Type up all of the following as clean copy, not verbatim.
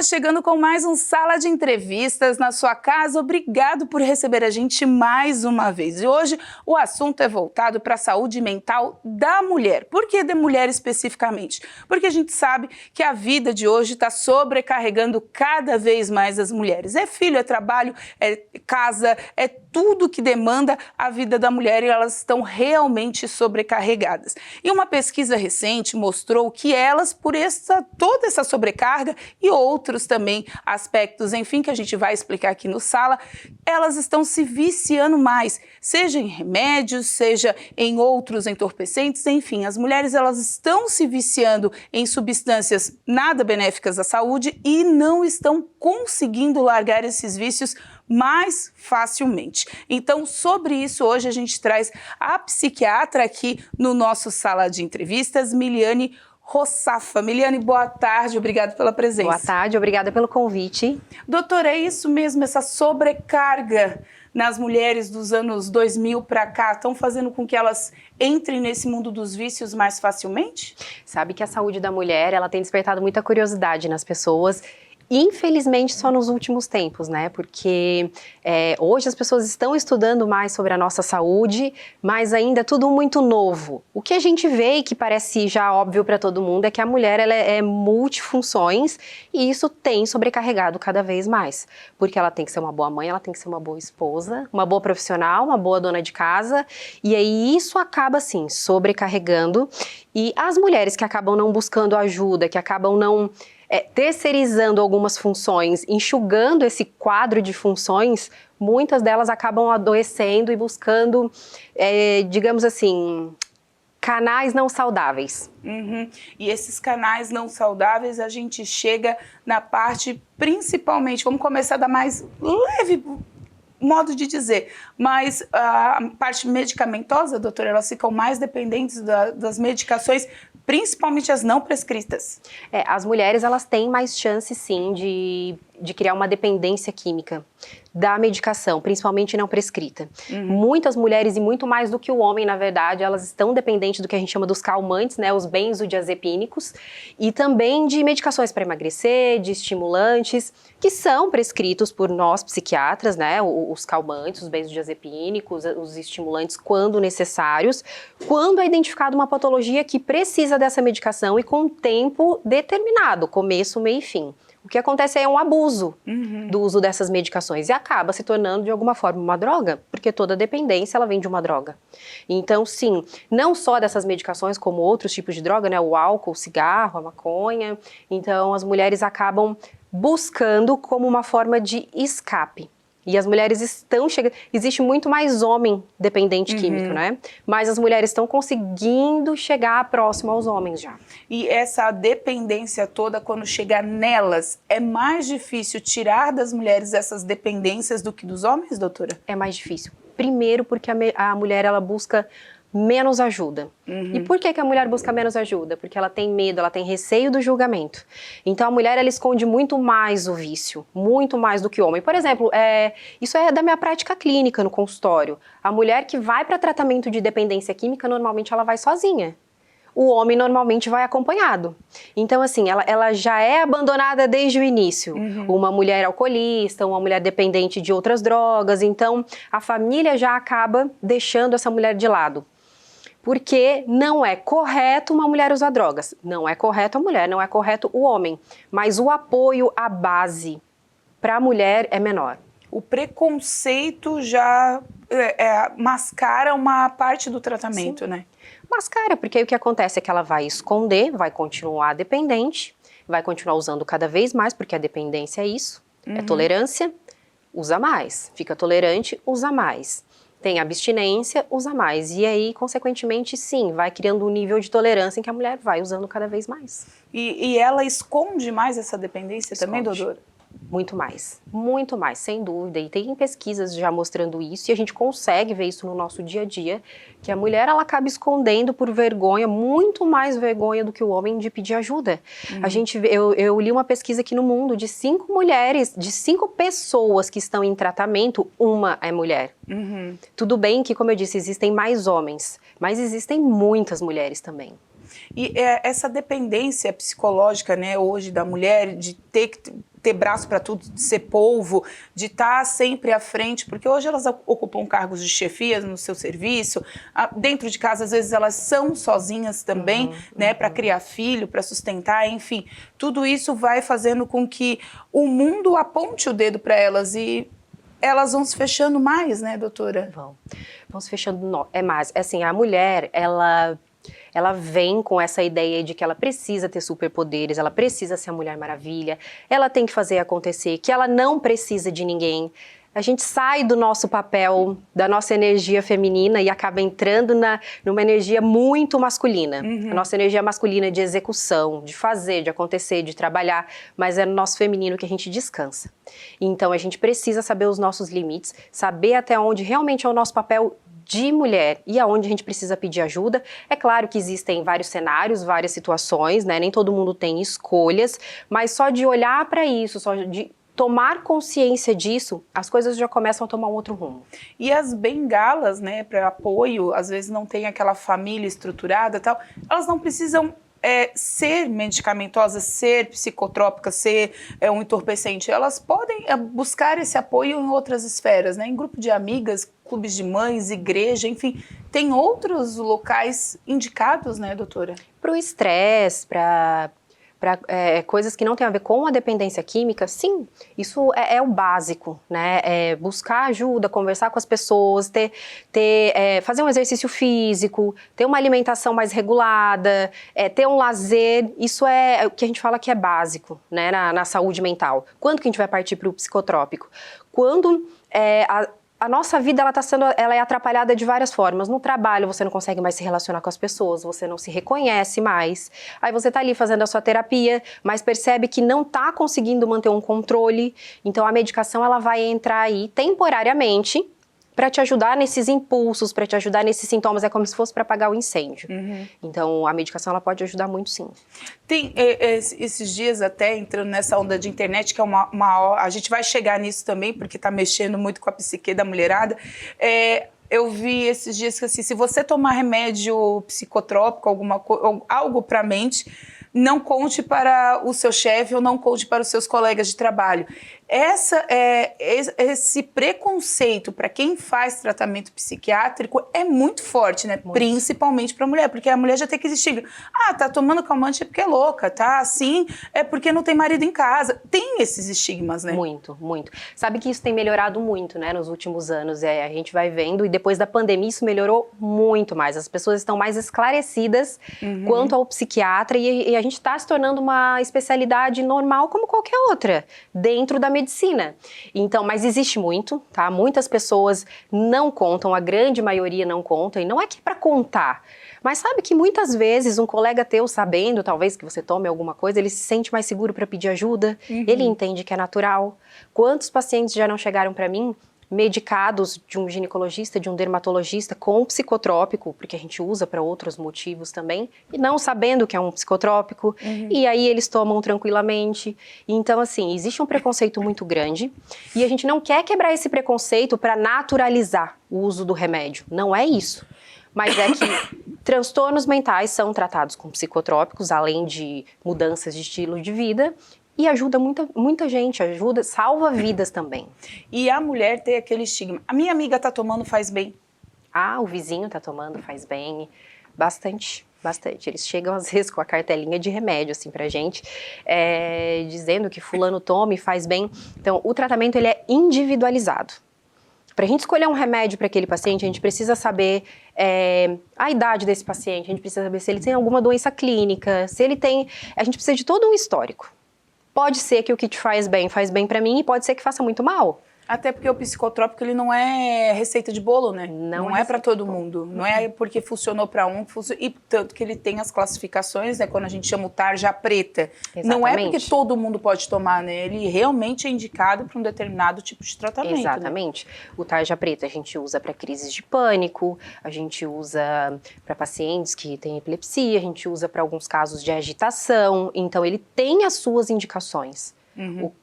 chegando com mais um Sala de Entrevistas na sua casa. Obrigado por receber a gente mais uma vez. E hoje o assunto é voltado para a saúde mental da mulher. Por que da mulher especificamente? Porque a gente sabe que a vida de hoje está sobrecarregando cada vez mais as mulheres. É filho, é trabalho, é casa, é tudo que demanda a vida da mulher e elas estão realmente sobrecarregadas. E uma pesquisa recente mostrou que elas, por toda essa sobrecarga e outros também aspectos, enfim, que a gente vai explicar aqui no Sala, elas estão se viciando mais, seja em remédios, seja em outros entorpecentes, enfim, as mulheres elas estão se viciando em substâncias nada benéficas à saúde e não estão conseguindo largar esses vícios mais facilmente. Então, sobre isso, hoje a gente traz a psiquiatra aqui no nosso Sala de Entrevistas, Miliane Rossafa. Miliane, boa tarde, obrigada pela presença. Boa tarde, obrigada pelo convite. Doutora, é isso mesmo, essa sobrecarga nas mulheres dos anos 2000 para cá, estão fazendo com que elas entrem nesse mundo dos vícios mais facilmente? Sabe que a saúde da mulher, ela tem despertado muita curiosidade nas pessoas. Infelizmente, só nos últimos tempos, né? Porque hoje as pessoas estão estudando mais sobre a nossa saúde, mas ainda é tudo muito novo. O que a gente vê e que parece já óbvio para todo mundo é que a mulher ela é multifunções e isso tem sobrecarregado cada vez mais. Porque ela tem que ser uma boa mãe, ela tem que ser uma boa esposa, uma boa profissional, uma boa dona de casa. E aí isso acaba, assim, sobrecarregando. E as mulheres que acabam não buscando ajuda, que acabam não terceirizando algumas funções, enxugando esse quadro de funções, muitas delas acabam adoecendo e buscando, digamos assim, canais não saudáveis. Uhum. E esses canais não saudáveis, a gente chega na parte, principalmente, vamos começar da mais leve modo de dizer, mas a parte medicamentosa, doutora, elas ficam mais dependentes das medicações, principalmente as não prescritas. As mulheres, elas têm mais chance, sim, de criar uma dependência química da medicação, principalmente não prescrita. Muitas mulheres, e muito mais do que o homem, na verdade, elas estão dependentes do que a gente chama dos calmantes, né, os benzodiazepínicos, e também de medicações para emagrecer, de estimulantes, que são prescritos por nós psiquiatras, né, os calmantes, os benzodiazepínicos, os estimulantes quando necessários, quando é identificada uma patologia que precisa dessa medicação e com tempo determinado, começo, meio e fim. O que acontece é um abuso do uso dessas medicações e acaba se tornando de alguma forma uma droga, porque toda dependência ela vem de uma droga. Então sim, não só dessas medicações como outros tipos de droga, né, o álcool, o cigarro, a maconha, então as mulheres acabam buscando como uma forma de escape. E as mulheres estão chegando, existe muito mais homem dependente químico, né? Mas as mulheres estão conseguindo chegar próximo aos homens já. E essa dependência toda, quando chegar nelas, é mais difícil tirar das mulheres essas dependências do que dos homens, doutora? É mais difícil. Primeiro porque a mulher, ela busca menos ajuda. E por que a mulher busca menos ajuda? Porque ela tem medo, ela tem receio do julgamento. Então a mulher, ela esconde muito mais o vício, muito mais do que o homem. Por exemplo, isso é da minha prática clínica no consultório. A mulher que vai para tratamento de dependência química, normalmente ela vai sozinha. O homem normalmente vai acompanhado. Então, assim, ela já é abandonada desde o início. Uma mulher alcoolista, uma mulher dependente de outras drogas. Então, a família já acaba deixando essa mulher de lado. Porque não é correto uma mulher usar drogas. Não é correto a mulher, não é correto o homem. Mas o apoio, a base para a mulher é menor. O preconceito já mascara uma parte do tratamento, Sim. né? Mascara, porque aí o que acontece é que ela vai esconder, vai continuar dependente, vai continuar usando cada vez mais, porque a dependência é isso, é tolerância, usa mais. Fica tolerante, usa mais. Tem abstinência, usa mais. E aí, consequentemente, sim, vai criando um nível de tolerância em que a mulher vai usando cada vez mais. E ela esconde mais essa dependência também, doutora? Muito mais, sem dúvida. E tem pesquisas já mostrando isso, e a gente consegue ver isso no nosso dia a dia, que a mulher ela acaba escondendo por vergonha, muito mais vergonha do que o homem de pedir ajuda. Eu li uma pesquisa aqui no mundo de 5 mulheres, de 5 pessoas que estão em tratamento, uma é mulher. Tudo bem que, como eu disse, existem mais homens, mas existem muitas mulheres também. E essa dependência psicológica, né, hoje da mulher, de ter que ter braço para tudo, de ser polvo, de estar sempre à frente, porque hoje elas ocupam cargos de chefia no seu serviço, dentro de casa às vezes elas são sozinhas também, né, para criar filho, para sustentar, enfim, tudo isso vai fazendo com que o mundo aponte o dedo para elas e elas vão se fechando mais, né, doutora? Vão se fechando, mais, assim, a mulher, ela vem com essa ideia de que ela precisa ter superpoderes, ela precisa ser a Mulher Maravilha, ela tem que fazer acontecer, que ela não precisa de ninguém. A gente sai do nosso papel, da nossa energia feminina e acaba entrando numa energia muito masculina. A nossa energia masculina de execução, de fazer, de acontecer, de trabalhar, mas é no nosso feminino que a gente descansa. Então a gente precisa saber os nossos limites, saber até onde realmente é o nosso papel de mulher e aonde a gente precisa pedir ajuda. É claro que existem vários cenários, várias situações, né? Nem todo mundo tem escolhas, mas só de olhar para isso, só de tomar consciência disso, as coisas já começam a tomar um outro rumo. E as bengalas, né, para apoio, às vezes não tem aquela família estruturada e tal, elas não precisam ser medicamentosas, ser psicotrópicas, ser um entorpecente. Elas podem buscar esse apoio em outras esferas, né, em grupo de amigas, clubes de mães, igreja, enfim, tem outros locais indicados, né, doutora? Para o estresse, para coisas que não têm a ver com a dependência química, sim, isso é o básico, né? Buscar ajuda, conversar com as pessoas, fazer um exercício físico, ter uma alimentação mais regulada, ter um lazer, isso é o que a gente fala que é básico, né, na saúde mental. Quando que a gente vai partir para o psicotrópico? Quando a nossa vida ela é atrapalhada de várias formas. No trabalho você não consegue mais se relacionar com as pessoas, você não se reconhece mais. Aí você tá ali fazendo a sua terapia, mas percebe que não tá conseguindo manter um controle. Então a medicação ela vai entrar aí temporariamente para te ajudar nesses impulsos, para te ajudar nesses sintomas, é como se fosse para apagar o incêndio. Então a medicação ela pode ajudar muito, sim. Tem esses dias até entrando nessa onda de internet, que é a gente vai chegar nisso também, porque está mexendo muito com a psique da mulherada. Eu vi esses dias que assim, se você tomar remédio psicotrópico, algo para a mente, não conte para o seu chefe ou não conte para os seus colegas de trabalho. Esse preconceito para quem faz tratamento psiquiátrico é muito forte, né? Muito. Principalmente para a mulher, porque a mulher já tem aquele estigma. Tá tomando calmante é porque é louca, tá assim é porque não tem marido em casa. Tem esses estigmas, né? Muito, muito. Sabe que isso tem melhorado muito, né, nos últimos anos. A gente vai vendo e depois da pandemia isso melhorou muito mais. As pessoas estão mais esclarecidas quanto ao psiquiatra e a gente está se tornando uma especialidade normal como qualquer outra, dentro da medicina. Então, mas existe muito, tá? Muitas pessoas não contam, a grande maioria não conta, e não é que é para contar, mas sabe que muitas vezes um colega teu, sabendo talvez que você tome alguma coisa, ele se sente mais seguro para pedir ajuda, ele entende que é natural. Quantos pacientes já não chegaram para mim medicados de um ginecologista, de um dermatologista com psicotrópico, porque a gente usa para outros motivos também, e não sabendo que é um psicotrópico, e aí eles tomam tranquilamente. Então, assim, existe um preconceito muito grande, e a gente não quer quebrar esse preconceito para naturalizar o uso do remédio, não é isso. Mas é que transtornos mentais são tratados com psicotrópicos, além de mudanças de estilo de vida, e ajuda muita gente, salva vidas também. E a mulher tem aquele estigma. A minha amiga tá tomando, faz bem. O vizinho tá tomando, faz bem. Bastante. Eles chegam às vezes com a cartelinha de remédio, assim, pra gente, dizendo que fulano toma e faz bem. Então, o tratamento, ele é individualizado. Para a gente escolher um remédio para aquele paciente, a gente precisa saber a idade desse paciente, a gente precisa saber se ele tem alguma doença clínica, a gente precisa de todo um histórico. Pode ser que o que te faz bem para mim, e pode ser que faça muito mal. Até porque o psicotrópico, ele não é receita de bolo, né? Não é para todo mundo. Não é porque funcionou para um, e tanto que ele tem as classificações, né? Quando a gente chama o tarja preta. Exatamente. Não é porque todo mundo pode tomar, né? Ele realmente é indicado para um determinado tipo de tratamento. Exatamente. Né? O tarja preta a gente usa para crises de pânico, a gente usa para pacientes que têm epilepsia, a gente usa para alguns casos de agitação. Então, ele tem as suas indicações.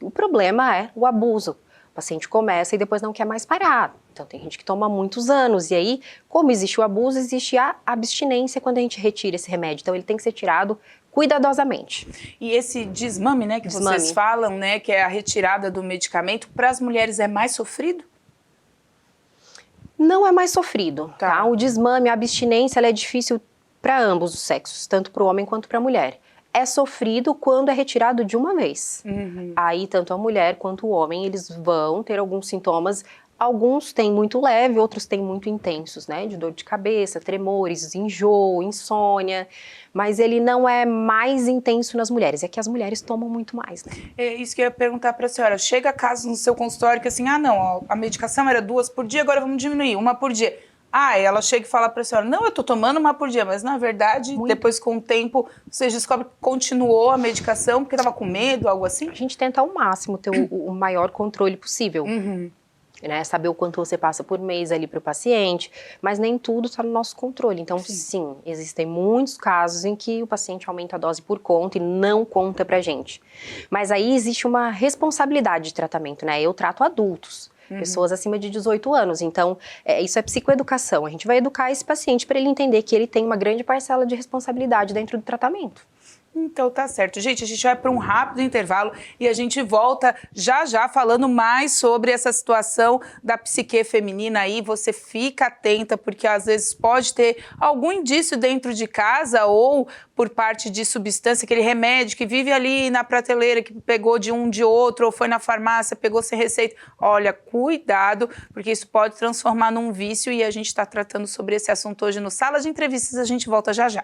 O problema é o abuso. O paciente começa e depois não quer mais parar. Então tem gente que toma há muitos anos, e aí, como existe o abuso, existe a abstinência quando a gente retira esse remédio. Então ele tem que ser tirado cuidadosamente. E esse desmame, né, que Desmame. vocês falam, né, que é a retirada do medicamento, para as mulheres é mais sofrido? Não é mais sofrido, Tá. tá? O desmame, a abstinência, ela é difícil para ambos os sexos, tanto para o homem quanto para a mulher. É sofrido quando é retirado de uma vez. Aí, tanto a mulher quanto o homem, eles vão ter alguns sintomas. Alguns têm muito leve, outros têm muito intensos, né? De dor de cabeça, tremores, enjoo, insônia. Mas ele não é mais intenso nas mulheres. É que as mulheres tomam muito mais, né? É isso que eu ia perguntar para a senhora. Chega a caso no seu consultório que assim, não, ó, a medicação era 2 por dia, agora vamos diminuir, 1 por dia. Ela chega e fala para a senhora, não, eu tô tomando 1 por dia, mas na verdade, depois com o tempo, você descobre que continuou a medicação porque estava com medo, algo assim? A gente tenta ao máximo ter o maior controle possível. Né, saber o quanto você passa por mês ali para o paciente, mas nem tudo está no nosso controle. Então, sim, existem muitos casos em que o paciente aumenta a dose por conta e não conta pra gente. Mas aí existe uma responsabilidade de tratamento, né? Eu trato adultos, pessoas acima de 18 anos. Então, isso é psicoeducação. A gente vai educar esse paciente para ele entender que ele tem uma grande parcela de responsabilidade dentro do tratamento. Então tá certo. Gente, a gente vai para um rápido intervalo e a gente volta já já falando mais sobre essa situação da psique feminina aí. Você fica atenta porque às vezes pode ter algum indício dentro de casa ou por parte de substância, aquele remédio que vive ali na prateleira, que pegou de um de outro ou foi na farmácia, pegou sem receita. Olha, cuidado, porque isso pode transformar num vício e a gente está tratando sobre esse assunto hoje no Sala de Entrevistas. A gente volta já já.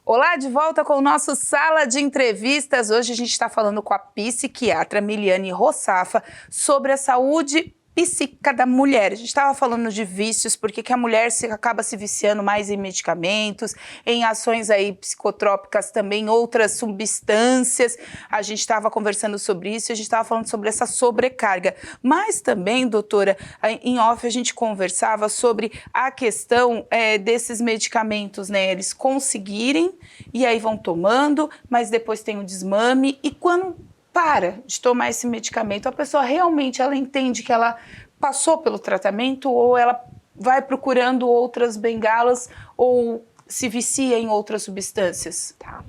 Olá, de volta com o nosso Sala de Entrevistas. Hoje a gente está falando com a psiquiatra Miliane Rossafa sobre a saúde psíquica da mulher. A gente estava falando de vícios, porque que a mulher acaba se viciando mais em medicamentos, em ações aí psicotrópicas também, outras substâncias. A gente estava conversando sobre isso, a gente estava falando sobre essa sobrecarga. Mas também, doutora, em off a gente conversava sobre a questão desses medicamentos, né? Eles conseguirem e aí vão tomando, mas depois tem o desmame e quando para de tomar esse medicamento, a pessoa realmente ela entende que ela passou pelo tratamento ou ela vai procurando outras bengalas ou se vicia em outras substâncias? Tá.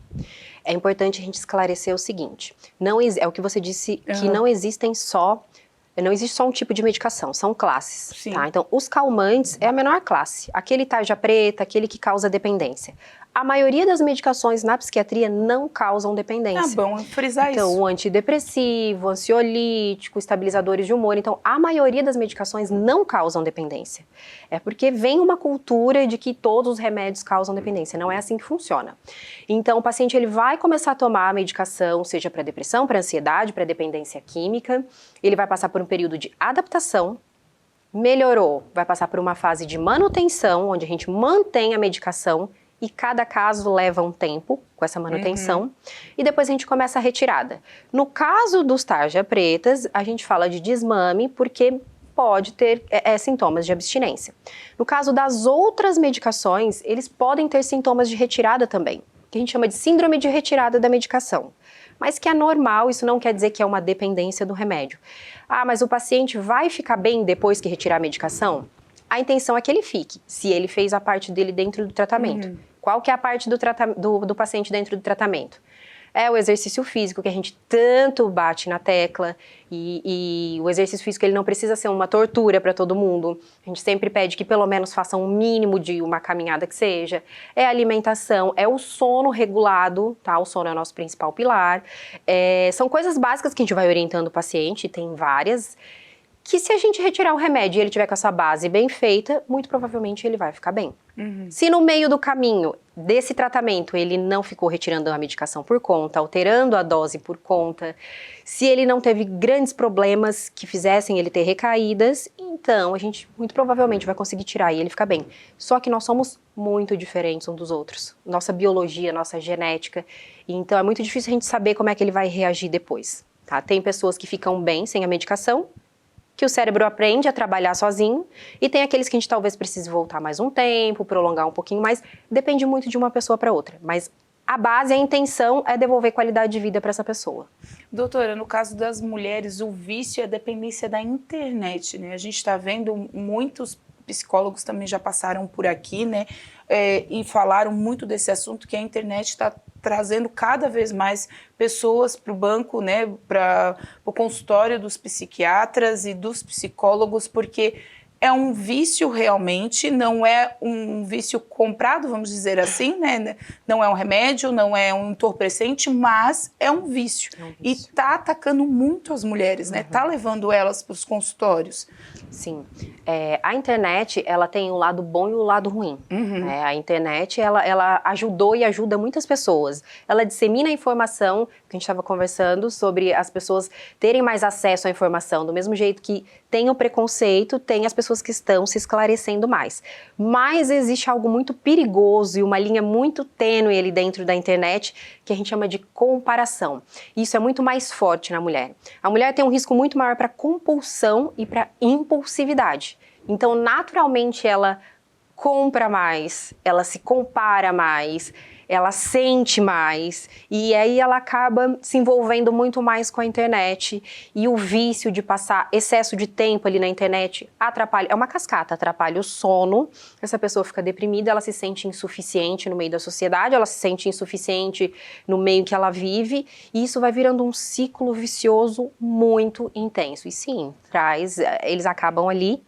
É importante a gente esclarecer o seguinte, é o que você disse, que não existe só um tipo de medicação, são classes. Tá? Então, os calmantes é a menor classe, aquele tarja preta, aquele que causa dependência. A maioria das medicações na psiquiatria não causam dependência. É bom frisar isso. Então, o antidepressivo, ansiolítico, estabilizadores de humor. Então, a maioria das medicações não causam dependência. É porque vem uma cultura de que todos os remédios causam dependência. Não é assim que funciona. Então, o paciente ele vai começar a tomar a medicação, seja para depressão, para ansiedade, para dependência química. Ele vai passar por um período de adaptação. Melhorou, vai passar por uma fase de manutenção, onde a gente mantém a medicação e cada caso leva um tempo com essa manutenção, e depois a gente começa a retirada. No caso dos tarja pretas, a gente fala de desmame porque pode ter sintomas de abstinência. No caso das outras medicações, eles podem ter sintomas de retirada também, que a gente chama de síndrome de retirada da medicação. Mas que é normal, isso não quer dizer que é uma dependência do remédio. Mas o paciente vai ficar bem depois que retirar a medicação? A intenção é que ele fique, se ele fez a parte dele dentro do tratamento. Qual que é a parte do paciente dentro do tratamento? É o exercício físico, que a gente tanto bate na tecla, e o exercício físico ele não precisa ser uma tortura para todo mundo. A gente sempre pede que pelo menos façam um mínimo de uma caminhada que seja. É a alimentação, é o sono regulado, tá? O sono é o nosso principal pilar. São coisas básicas que a gente vai orientando o paciente, tem várias, que se a gente retirar o remédio e ele tiver com essa base bem feita, muito provavelmente ele vai ficar bem. Se no meio do caminho desse tratamento ele não ficou retirando a medicação por conta, alterando a dose por conta, se ele não teve grandes problemas que fizessem ele ter recaídas, então a gente muito provavelmente vai conseguir tirar e ele ficar bem. Só que nós somos muito diferentes uns dos outros. Nossa biologia, nossa genética, então é muito difícil a gente saber como é que ele vai reagir depois. Tá? Tem pessoas que ficam bem sem a medicação, que o cérebro aprende a trabalhar sozinho, e tem aqueles que a gente talvez precise voltar mais um tempo, prolongar um pouquinho mais, depende muito de uma pessoa para outra, mas a base, a intenção é devolver qualidade de vida para essa pessoa. Doutora, no caso das mulheres, o vício e a dependência da internet, né? A gente está vendo muitos psicólogos também já passaram por aqui, né? E falaram muito desse assunto, que a internet está trazendo cada vez mais pessoas para o banco, né? Para o consultório dos psiquiatras e dos psicólogos, porque é um vício realmente, não é um vício comprado, vamos dizer assim, né? Não é um remédio, não é um entorpecente, mas é um vício. E está atacando muito as mulheres, né? Está levando elas para os consultórios. Sim. A internet, ela tem o lado bom e o lado ruim. A internet, ela ajudou e ajuda muitas pessoas. Ela dissemina a informação, que a gente estava conversando, sobre as pessoas terem mais acesso à informação, do mesmo jeito que tem o preconceito, tem as pessoas que estão se esclarecendo mais. Mas existe algo muito perigoso e uma linha muito tênue ali dentro da internet, que a gente chama de comparação. Isso é muito mais forte na mulher. A mulher tem um risco muito maior para compulsão e para impulsividade. Então, naturalmente, ela compra mais, ela se compara mais, ela sente mais, e aí ela acaba se envolvendo muito mais com a internet, e o vício de passar excesso de tempo ali na internet atrapalha, é uma cascata, atrapalha o sono, essa pessoa fica deprimida, ela se sente insuficiente no meio da sociedade, ela se sente insuficiente no meio que ela vive, e isso vai virando um ciclo vicioso muito intenso. E sim, eles acabam ali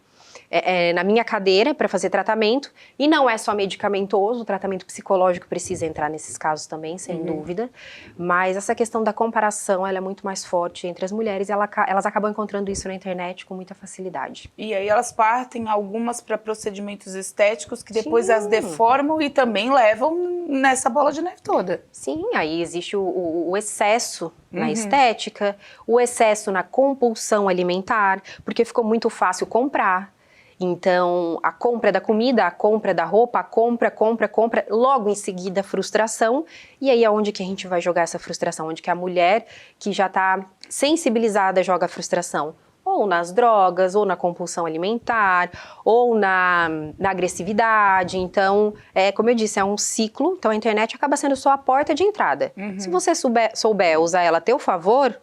na minha cadeira para fazer tratamento, e não é só medicamentoso, o tratamento psicológico precisa entrar nesses casos também, sem dúvida, mas essa questão da comparação, ela é muito mais forte entre as mulheres, e elas acabam encontrando isso na internet com muita facilidade. E aí elas partem algumas para procedimentos estéticos que depois as deformam e também levam nessa bola de neve toda. Sim, aí existe o excesso na estética, o excesso na compulsão alimentar, porque ficou muito fácil comprar. Então, a compra da comida, a compra da roupa, a compra, logo em seguida a frustração, e aí aonde que a gente vai jogar essa frustração? Onde que a mulher que já está sensibilizada joga a frustração? Ou nas drogas, ou na compulsão alimentar, ou na agressividade. Então, como eu disse, é um ciclo, então a internet acaba sendo só a porta de entrada. Se você souber usar ela a teu favor,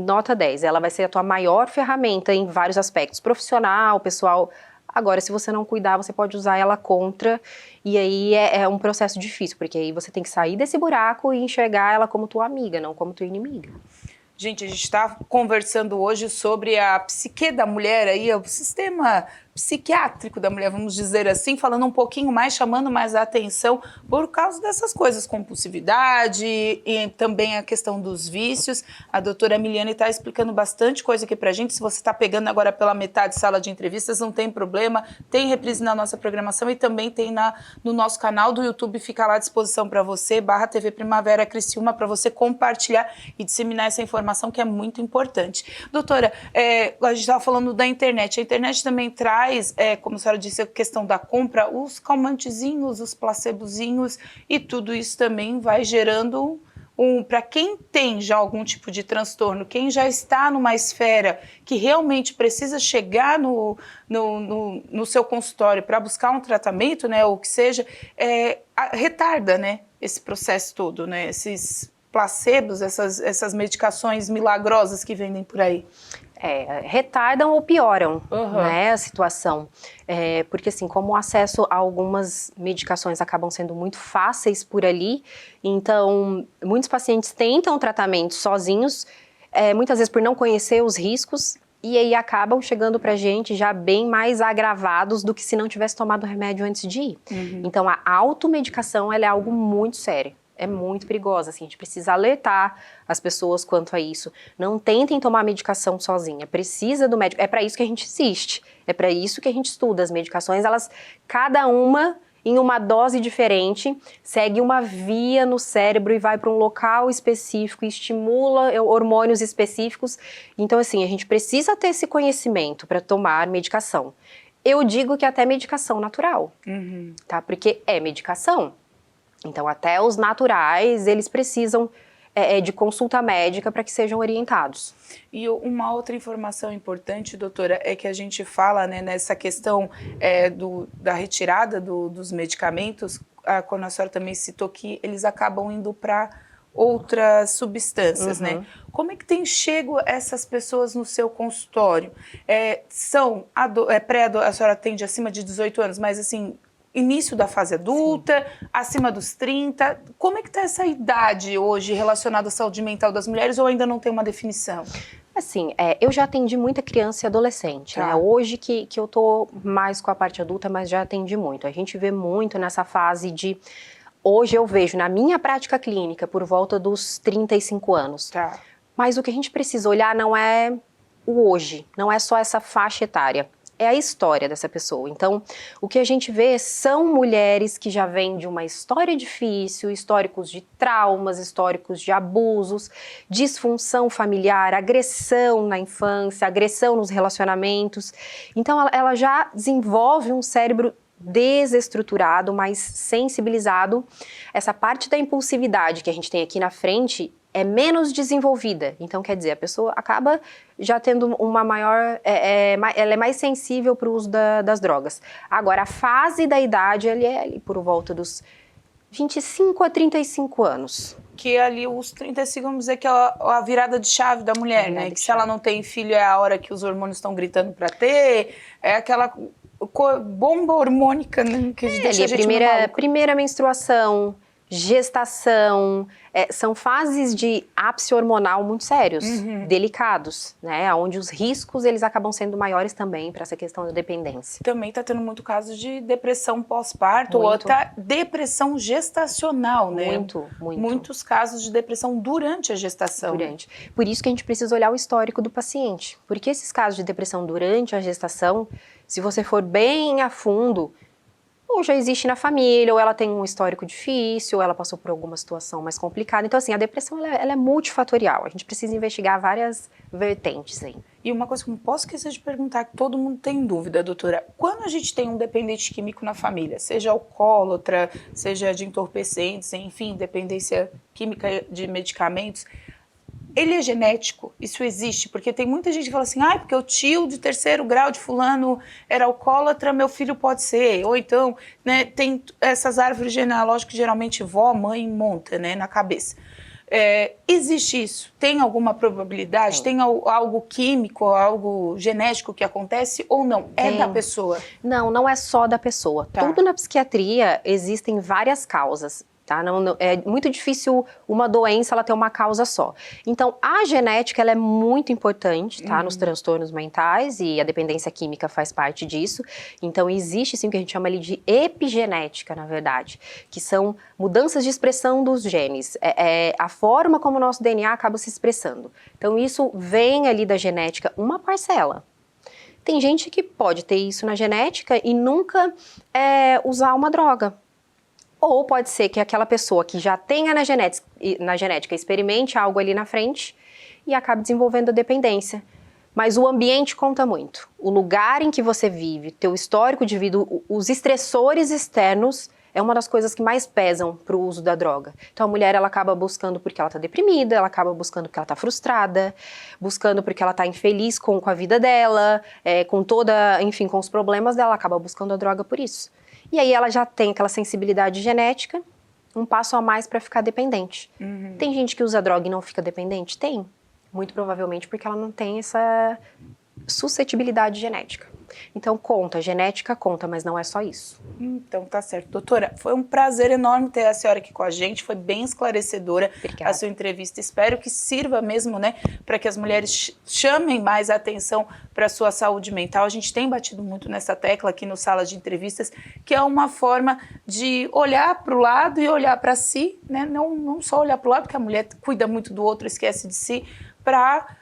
nota 10, ela vai ser a tua maior ferramenta em vários aspectos, profissional, pessoal. Agora, se você não cuidar, você pode usar ela contra, e aí é um processo difícil, porque aí você tem que sair desse buraco e enxergar ela como tua amiga, não como tua inimiga. Gente, a gente está conversando hoje sobre a psique da mulher, aí, o sistema psiquiátrico da mulher, vamos dizer assim, falando um pouquinho mais, chamando mais a atenção por causa dessas coisas, compulsividade e também a questão dos vícios. A doutora Emiliane está explicando bastante coisa aqui pra gente. Se você está pegando agora pela metade sala de entrevistas, não tem problema, tem reprise na nossa programação e também tem no nosso canal do YouTube, fica lá à disposição para você, /TV Primavera Criciúma, para você compartilhar e disseminar essa informação que é muito importante. Doutora, a gente estava falando da internet, a internet também traz, como a senhora disse, a questão da compra, os calmantezinhos, os placebozinhos, e tudo isso também vai gerando para quem tem já algum tipo de transtorno, quem já está numa esfera que realmente precisa chegar no seu consultório para buscar um tratamento, né, ou que seja, retarda, né, esse processo todo, né, esses placebos, essas medicações milagrosas que vendem por aí. Retardam ou pioram, né, a situação. Porque assim, como o acesso a algumas medicações acabam sendo muito fáceis por ali, então muitos pacientes tentam o tratamento sozinhos, muitas vezes por não conhecer os riscos, e aí acabam chegando pra gente já bem mais agravados do que se não tivesse tomado o remédio antes de ir. Então a automedicação, ela é algo muito sério. É muito perigosa, assim, a gente precisa alertar as pessoas quanto a isso. Não tentem tomar medicação sozinha, precisa do médico. É para isso que a gente assiste, é para isso que a gente estuda. As medicações, elas, cada uma em uma dose diferente, segue uma via no cérebro e vai para um local específico, e estimula hormônios específicos. Então, assim, a gente precisa ter esse conhecimento para tomar medicação. Eu digo que até medicação natural, tá? Porque é medicação. Então, até os naturais, eles precisam de consulta médica para que sejam orientados. E uma outra informação importante, doutora, é que a gente fala, né, nessa questão da retirada dos medicamentos, quando a senhora também citou que eles acabam indo para outras substâncias, né? Como é que tem chego essas pessoas no seu consultório? A senhora atende acima de 18 anos, mas assim, início da fase adulta, acima dos 30, como é que está essa idade hoje relacionada à saúde mental das mulheres ou ainda não tem uma definição? Assim, eu já atendi muita criança e adolescente, né? Hoje que eu tô mais com a parte adulta, mas já atendi muito. A gente vê muito nessa fase de... Hoje eu vejo na minha prática clínica por volta dos 35 anos. Mas o que a gente precisa olhar não é o hoje, não é só essa faixa etária. É a história dessa pessoa. Então, o que a gente vê são mulheres que já vêm de uma história difícil, históricos de traumas, históricos de abusos, disfunção familiar, agressão na infância, agressão nos relacionamentos. Então, ela já desenvolve um cérebro desestruturado, mais sensibilizado. Essa parte da impulsividade que a gente tem aqui na frente é menos desenvolvida. Então, quer dizer, a pessoa acaba já tendo uma maior... ela é mais sensível para o uso das drogas. Agora, a fase da idade, ele é ali por volta dos 25 a 35 anos. Que ali os 35, vamos dizer que é a virada de chave da mulher, né? Que se ela não tem filho é a hora que os hormônios estão gritando para ter, é aquela bomba hormônica, né? Que deixa a gente primeira menstruação, gestação, são fases de ápice hormonal muito sérios, delicados, né? Onde os riscos eles acabam sendo maiores também para essa questão da dependência. Também está tendo muito caso de depressão pós-parto ou até depressão gestacional, né? Muito. Muitos casos de depressão durante a gestação. Por isso que a gente precisa olhar o histórico do paciente. Porque esses casos de depressão durante a gestação, se você for bem a fundo, ou já existe na família, ou ela tem um histórico difícil, ou ela passou por alguma situação mais complicada. Então, assim, a depressão ela é multifatorial. A gente precisa investigar várias vertentes aí. E uma coisa que eu não posso esquecer de perguntar, que todo mundo tem dúvida, doutora. Quando a gente tem um dependente químico na família, seja alcoólatra, seja de entorpecentes, enfim, dependência química de medicamentos, ele é genético? Isso existe? Porque tem muita gente que fala assim, porque o tio de 3º grau de fulano era alcoólatra, meu filho pode ser. Ou então, né, tem essas árvores genealógicas que geralmente vó, mãe monta, né, na cabeça. Existe isso? Tem alguma probabilidade? Tem algo químico, algo genético que acontece ou não? É da pessoa? Não é só da pessoa. Tudo na psiquiatria existem várias causas. Tá? É muito difícil uma doença ela ter uma causa só. Então, a genética ela é muito importante, tá? Nos transtornos mentais, e a dependência química faz parte disso. Então, existe sim o que a gente chama ali de epigenética, na verdade, que são mudanças de expressão dos genes. A forma como o nosso DNA acaba se expressando. Então, isso vem ali da genética, uma parcela. Tem gente que pode ter isso na genética e nunca usar uma droga. Ou pode ser que aquela pessoa que já tenha na genética experimente algo ali na frente e acabe desenvolvendo a dependência. Mas o ambiente conta muito. O lugar em que você vive, teu histórico de vida, os estressores externos é uma das coisas que mais pesam para o uso da droga. Então a mulher ela acaba buscando porque ela está deprimida, ela acaba buscando porque ela está frustrada, buscando porque ela está infeliz com a vida dela, com com os problemas dela, acaba buscando a droga por isso. E aí ela já tem aquela sensibilidade genética, um passo a mais para ficar dependente. Tem gente que usa droga e não fica dependente? Tem. Muito provavelmente porque ela não tem essa suscetibilidade genética. Então genética conta, mas não é só isso. Então tá certo. Doutora, foi um prazer enorme ter a senhora aqui com a gente, foi bem esclarecedora a sua entrevista. Espero que sirva mesmo, né, para que as mulheres chamem mais a atenção para a sua saúde mental. A gente tem batido muito nessa tecla aqui no Sala de Entrevistas, que é uma forma de olhar para o lado e olhar para si, né, não só olhar para o lado, porque a mulher cuida muito do outro, esquece de si, para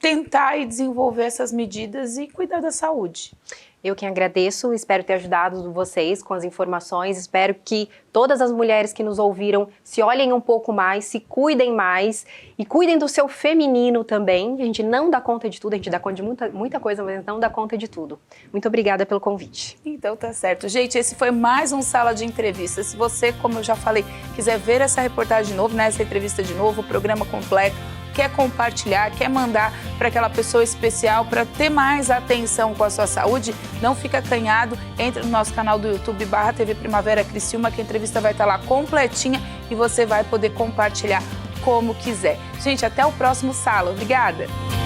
tentar e desenvolver essas medidas e cuidar da saúde. Eu quem agradeço, espero ter ajudado vocês com as informações, espero que todas as mulheres que nos ouviram se olhem um pouco mais, se cuidem mais e cuidem do seu feminino também. A gente não dá conta de tudo, a gente dá conta de muita coisa, mas não dá conta de tudo. Muito obrigada pelo convite. Então tá certo. Gente, esse foi mais um Sala de Entrevista. Se você, como eu já falei, quiser ver essa reportagem de novo, né, essa entrevista de novo, o programa completo, quer compartilhar, quer mandar para aquela pessoa especial para ter mais atenção com a sua saúde, não fica acanhado, entre no nosso canal do YouTube /TV Primavera Criciúma, que a entrevista vai estar lá completinha e você vai poder compartilhar como quiser. Gente, até o próximo Sala. Obrigada!